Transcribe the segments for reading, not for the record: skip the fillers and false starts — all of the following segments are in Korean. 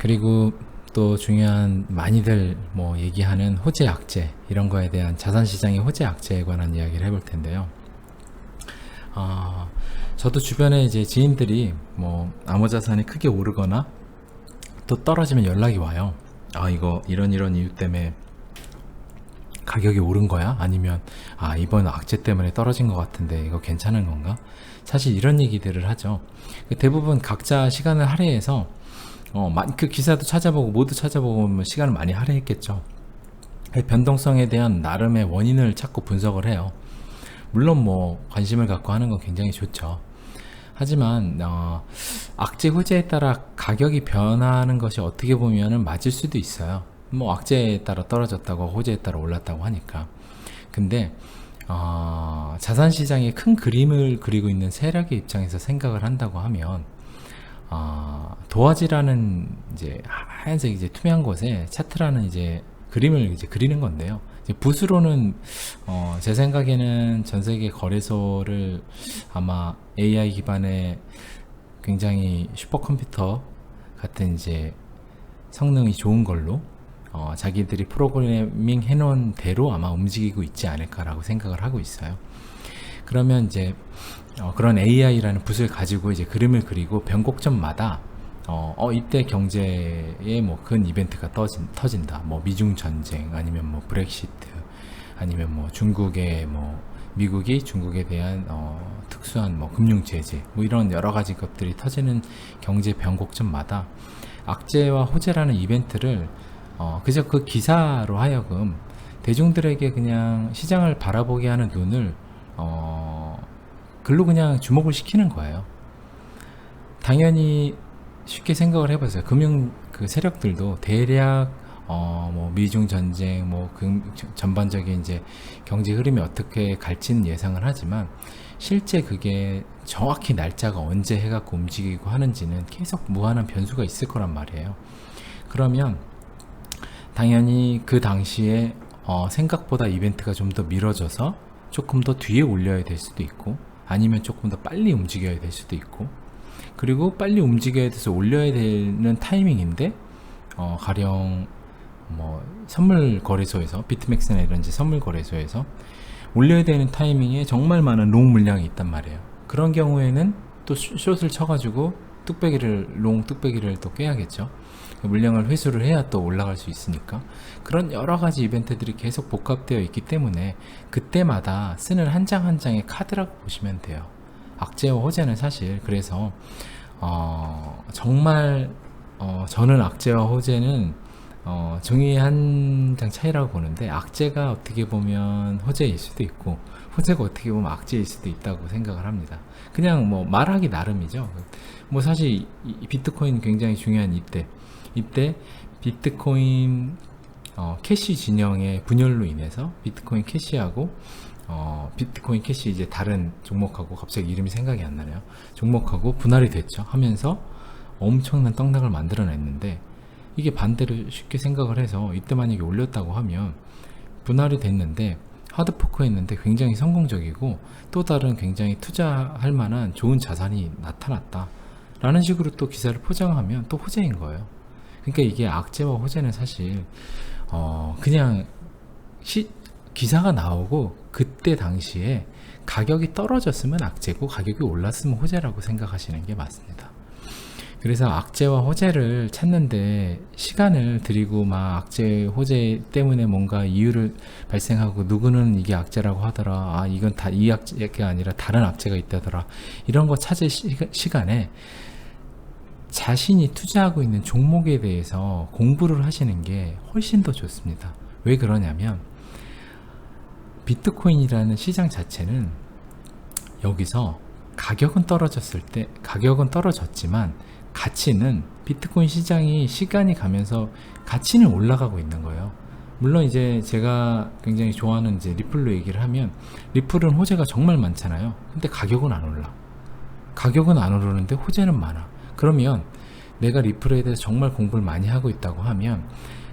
그리고 또 중요한 많이들 뭐 얘기하는 호재 악재 이런 거에 대한 자산시장의 호재 악재에 관한 이야기를 해볼 텐데요. 저도 주변에 이제 지인들이 뭐 암호자산이 크게 오르거나 또 떨어지면 연락이 와요. 이거 이런 이유 때문에 가격이 오른 거야? 아니면 이번 악재 때문에 떨어진 것 같은데 이거 괜찮은 건가? 사실 이런 얘기들을 하죠. 대부분 각자 시간을 할애해서 그 기사도 찾아보고 모두 찾아보고 시간을 많이 할애했겠죠. 변동성에 대한 나름의 원인을 찾고 분석을 해요. 물론 뭐 관심을 갖고 하는 건 굉장히 좋죠. 하지만 악재 호재에 따라 가격이 변하는 것이 어떻게 보면은 맞을 수도 있어요. 뭐 악재에 따라 떨어졌다고 호재에 따라 올랐다고 하니까. 근데 자산시장의 큰 그림을 그리고 있는 세력의 입장에서 생각을 한다고 하면 도화지라는 이제 하얀색 이제 투명한 곳에 차트라는 이제 그림을 이제 그리는 건데요. 이제 붓으로는 제 생각에는 전 세계 거래소를 아마 AI 기반의 굉장히 슈퍼컴퓨터 같은 이제 성능이 좋은 걸로 자기들이 프로그래밍 해놓은 대로 아마 움직이고 있지 않을까라고 생각을 하고 있어요. 그러면 이제 그런 AI라는 붓을 가지고 이제 그림을 그리고 변곡점마다 이때 경제에 뭐 큰 이벤트가 터진다. 뭐 미중 전쟁 아니면 뭐 브렉시트 아니면 뭐 미국이 중국에 대한 특수한 뭐 금융 제재 뭐 이런 여러 가지 것들이 터지는 경제 변곡점마다 악재와 호재라는 이벤트를 그저 그 기사로 하여금 대중들에게 그냥 시장을 바라보게 하는 눈을 글로 그냥 주목을 시키는 거예요. 당연히 쉽게 생각을 해보세요. 금융 그 세력들도 대략 뭐 미중 전쟁 뭐 전반적인 이제 경제 흐름이 어떻게 갈지는 예상을 하지만 실제 그게 정확히 날짜가 언제 해갖고 움직이고 하는지는 계속 무한한 변수가 있을 거란 말이에요. 그러면 당연히 그 당시에 생각보다 이벤트가 좀 더 미뤄져서 조금 더 뒤에 올려야 될 수도 있고 아니면 조금 더 빨리 움직여야 될 수도 있고 그리고 빨리 움직여야 돼서 올려야 되는 타이밍인데 가령 뭐 선물 거래소에서 비트맥스나 이런지 선물 거래소에서 올려야 되는 타이밍에 정말 많은 롱 물량이 있단 말이에요. 그런 경우에는 또 숏을 쳐가지고 뚝배기를 또 깨야겠죠. 물량을 회수를 해야 또 올라갈 수 있으니까 그런 여러 가지 이벤트들이 계속 복합되어 있기 때문에 그때마다 쓰는 한 장 한 장의 카드라고 보시면 돼요. 악재와 호재는 사실 그래서 정말 저는 악재와 호재는 종이 한 장 차이라고 보는데 악재가 어떻게 보면 호재일 수도 있고 호재가 어떻게 보면 악재일 수도 있다고 생각을 합니다. 그냥 뭐 말하기 나름이죠. 뭐 사실 이 비트코인 굉장히 중요한 이때 비트코인 캐시 진영의 분열로 인해서 비트코인 캐시하고 비트코인 캐시 이제 다른 종목하고 갑자기 이름이 생각이 안 나네요. 종목하고 분할이 됐죠. 하면서 엄청난 떡락을 만들어냈는데 이게 반대로 쉽게 생각을 해서 이때 만약에 올렸다고 하면 분할이 됐는데 하드포크 했는데 굉장히 성공적이고 또 다른 굉장히 투자할 만한 좋은 자산이 나타났다 라는 식으로 또 기사를 포장하면 또 호재인 거예요. 그러니까 이게 악재와 호재는 사실 그냥 기사가 나오고 그때 당시에 가격이 떨어졌으면 악재고 가격이 올랐으면 호재라고 생각하시는 게 맞습니다. 그래서 악재와 호재를 찾는데 시간을 들이고 막 악재, 호재 때문에 뭔가 이유를 발생하고 누구는 이게 악재라고 하더라. 이건 다 이 악재가 아니라 다른 악재가 있다더라. 이런 거 찾을 시간에 자신이 투자하고 있는 종목에 대해서 공부를 하시는 게 훨씬 더 좋습니다. 왜 그러냐면 비트코인이라는 시장 자체는 여기서 가격은 떨어졌지만 가치는 비트코인 시장이 시간이 가면서 가치는 올라가고 있는 거예요. 물론 이제 제가 굉장히 좋아하는 이제 리플로 얘기를 하면 리플은 호재가 정말 많잖아요. 근데 가격은 안 올라. 가격은 안 오르는데 호재는 많아. 그러면 내가 리플에 대해서 정말 공부를 많이 하고 있다고 하면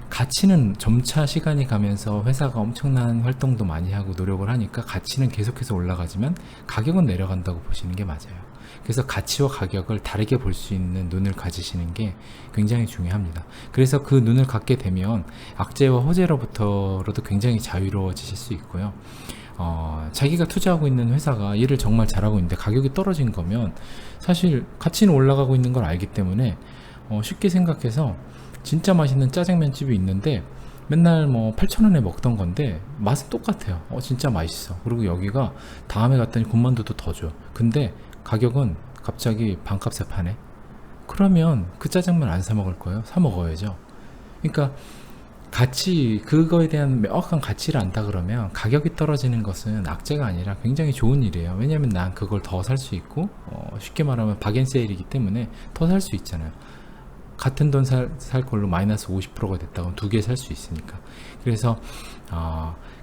가치는 점차 시간이 가면서 회사가 엄청난 활동도 많이 하고 노력을 하니까 가치는 계속해서 올라가지만 가격은 내려간다고 보시는 게 맞아요. 그래서 가치와 가격을 다르게 볼 수 있는 눈을 가지시는 게 굉장히 중요합니다. 그래서 그 눈을 갖게 되면 악재와 호재로부터로도 굉장히 자유로워지실 수 있고요. 자기가 투자하고 있는 회사가 일을 정말 잘하고 있는데 가격이 떨어진 거면 사실 가치는 올라가고 있는 걸 알기 때문에 쉽게 생각해서 진짜 맛있는 짜장면 집이 있는데 맨날 뭐 8,000원에 먹던 건데 맛은 똑같아요. 진짜 맛있어. 그리고 여기가 다음에 갔더니 군만두도 더 줘. 근데 가격은 갑자기 반값에 파네. 그러면 그 짜장면 안 사 먹을 거예요? 사 먹어야죠. 그러니까 가치, 그거에 대한 명확한 가치를 안다 그러면 가격이 떨어지는 것은 악재가 아니라 굉장히 좋은 일이에요. 왜냐면 난 그걸 더 살 수 있고 쉽게 말하면 박앤세일이기 때문에 더 살 수 있잖아요. 같은 돈 살 걸로 마이너스 50%가 됐다고 두 개 살 수 있으니까. 그래서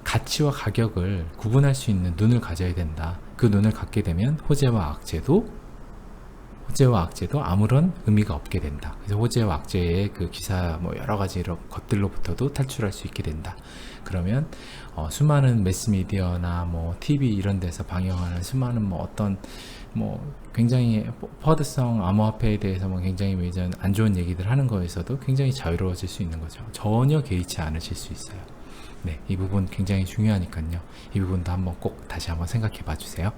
가치와 가격을 구분할 수 있는 눈을 가져야 된다. 그 눈을 갖게 되면 호재와 악재도 아무런 의미가 없게 된다. 그래서 호재와 악재의 그 기사 뭐 여러 가지 이런 것들로부터도 탈출할 수 있게 된다. 그러면 수많은 매스미디어나 뭐 TV 이런 데서 방영하는 수많은 뭐 어떤 뭐 굉장히 퍼드성 암호화폐에 대해서 뭐 굉장히 매전 안 좋은 얘기들 하는 거에서도 굉장히 자유로워질 수 있는 거죠. 전혀 개의치 않으실 수 있어요. 네, 이 부분 굉장히 중요하니까요. 이 부분도 한번 꼭 다시 한번 생각해 봐 주세요.